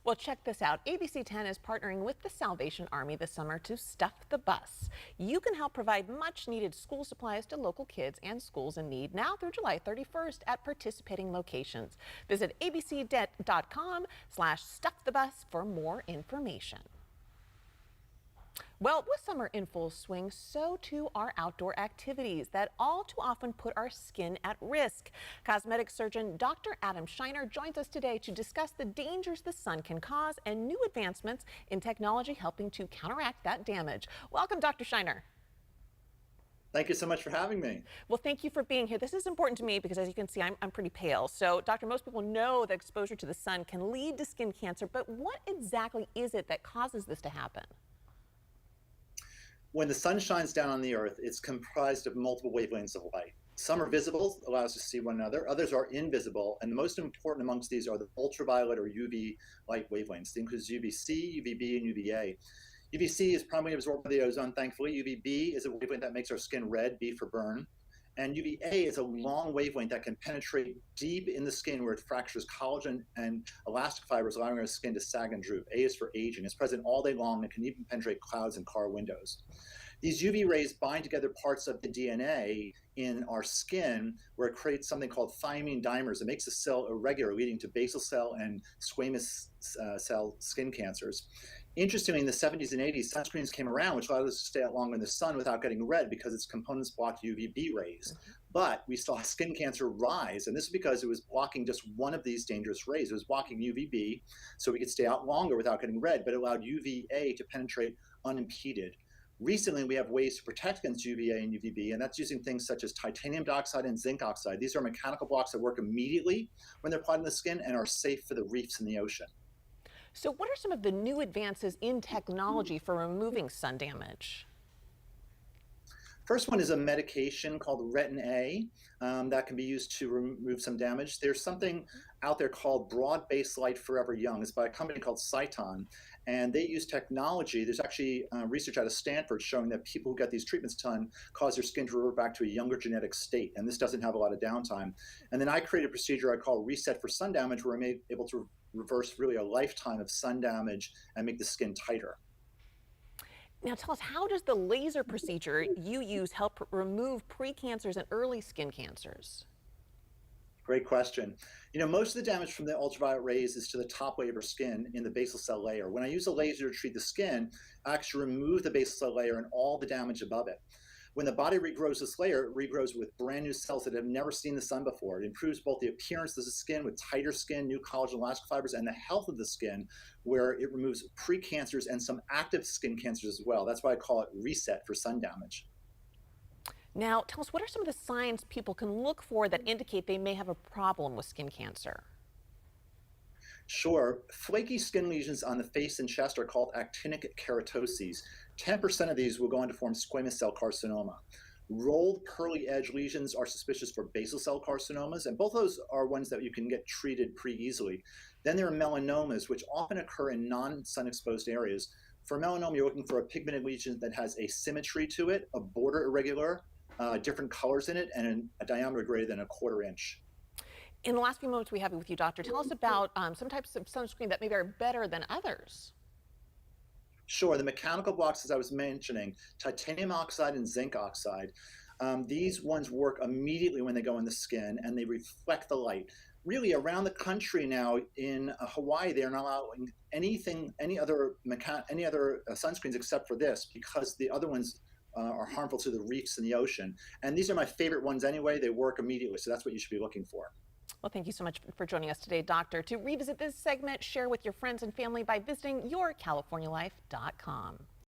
Well, check this out. ABC 10 is partnering with the Salvation Army this summer to stuff the bus. You can help provide much needed school supplies to local kids and schools in need now through July 31st at participating locations. Visit abc.com/stuffthebus for more information. Well, with summer in full swing, so too are outdoor activities that all too often put our skin at risk. Cosmetic surgeon Dr. Adam Shiner joins us today to discuss the dangers the sun can cause and new advancements in technology helping to counteract that damage. Welcome, Dr. Shiner. Thank you so much for having me. Well, thank you for being here. This is important to me because, as you can see, I'm pretty pale. So, doctor, most people know that exposure to the sun can lead to skin cancer, but what exactly is it that causes this to happen? When the sun shines down on the earth, it's comprised of multiple wavelengths of light. Some are visible, allow us to see one another. Others are invisible, and the most important amongst these are the ultraviolet or UV light wavelengths. They include UVC, UVB, and UVA. UVC is primarily absorbed by the ozone, thankfully. UVB is a wavelength that makes our skin red, B for burn. And UVA is a long wavelength that can penetrate deep in the skin where it fractures collagen and elastic fibers, allowing our skin to sag and droop. A is for aging. It's present all day long and can even penetrate clouds and car windows. These UV rays bind together parts of the DNA in our skin where it creates something called thymine dimers. It makes the cell irregular, leading to basal cell and squamous cell skin cancers. Interestingly, in the 70s and 80s, sunscreens came around, which allowed us to stay out longer in the sun without getting red because its components blocked UVB rays. But we saw skin cancer rise, and this is because it was blocking just one of these dangerous rays. It was blocking UVB, so we could stay out longer without getting red, but it allowed UVA to penetrate unimpeded. Recently, we have ways to protect against UVA and UVB, and that's using things such as titanium dioxide and zinc oxide. These are mechanical blocks that work immediately when they're applied on the skin and are safe for the reefs in the ocean. So what are some of the new advances in technology for removing sun damage? First one is a medication called Retin A that can be used to remove some damage. There's something out there called Broad-Based Light Forever Young. It's by a company called Cyton, and they use technology. There's actually research out of Stanford showing that people who get these treatments done cause their skin to revert back to a younger genetic state, and this doesn't have a lot of downtime. And then I created a procedure I call Reset for Sun Damage, where I'm able to reverse really a lifetime of sun damage and make the skin tighter. Now tell us, how does the laser procedure you use help remove precancers and early skin cancers? Great question. You know, most of the damage from the ultraviolet rays is to the top layer of our skin in the basal cell layer. When I use a laser to treat the skin, I actually remove the basal cell layer and all the damage above it. When the body regrows this layer, it regrows with brand new cells that have never seen the sun before. It improves both the appearance of the skin with tighter skin, new collagen elastic fibers, and the health of the skin, where it removes precancers and some active skin cancers as well. That's why I call it Reset for Sun Damage. Now tell us, what are some of the signs people can look for that indicate they may have a problem with skin cancer? Sure. Flaky skin lesions on the face and chest are called actinic keratoses. 10% of these will go on to form squamous cell carcinoma. Rolled pearly edge lesions are suspicious for basal cell carcinomas, and both of those are ones that you can get treated pretty easily. Then there are melanomas, which often occur in non-sun exposed areas. For melanoma, you're looking for a pigmented lesion that has asymmetry to it, a border irregular, different colors in it, and a diameter greater than a quarter inch. In the last few moments we have with you, doctor, tell us about some types of sunscreen that maybe are better than others. Sure, the mechanical blocks, as I was mentioning, titanium oxide and zinc oxide, these ones work immediately when they go in the skin and they reflect the light. Really, around the country now in Hawaii, they're not allowing any other sunscreens except for this, because the other ones are harmful to the reefs in the ocean. And these are my favorite ones anyway. They work immediately, so that's what you should be looking for. Well, thank you so much for joining us today, doctor. To revisit this segment, share with your friends and family by visiting yourcalifornialife.com.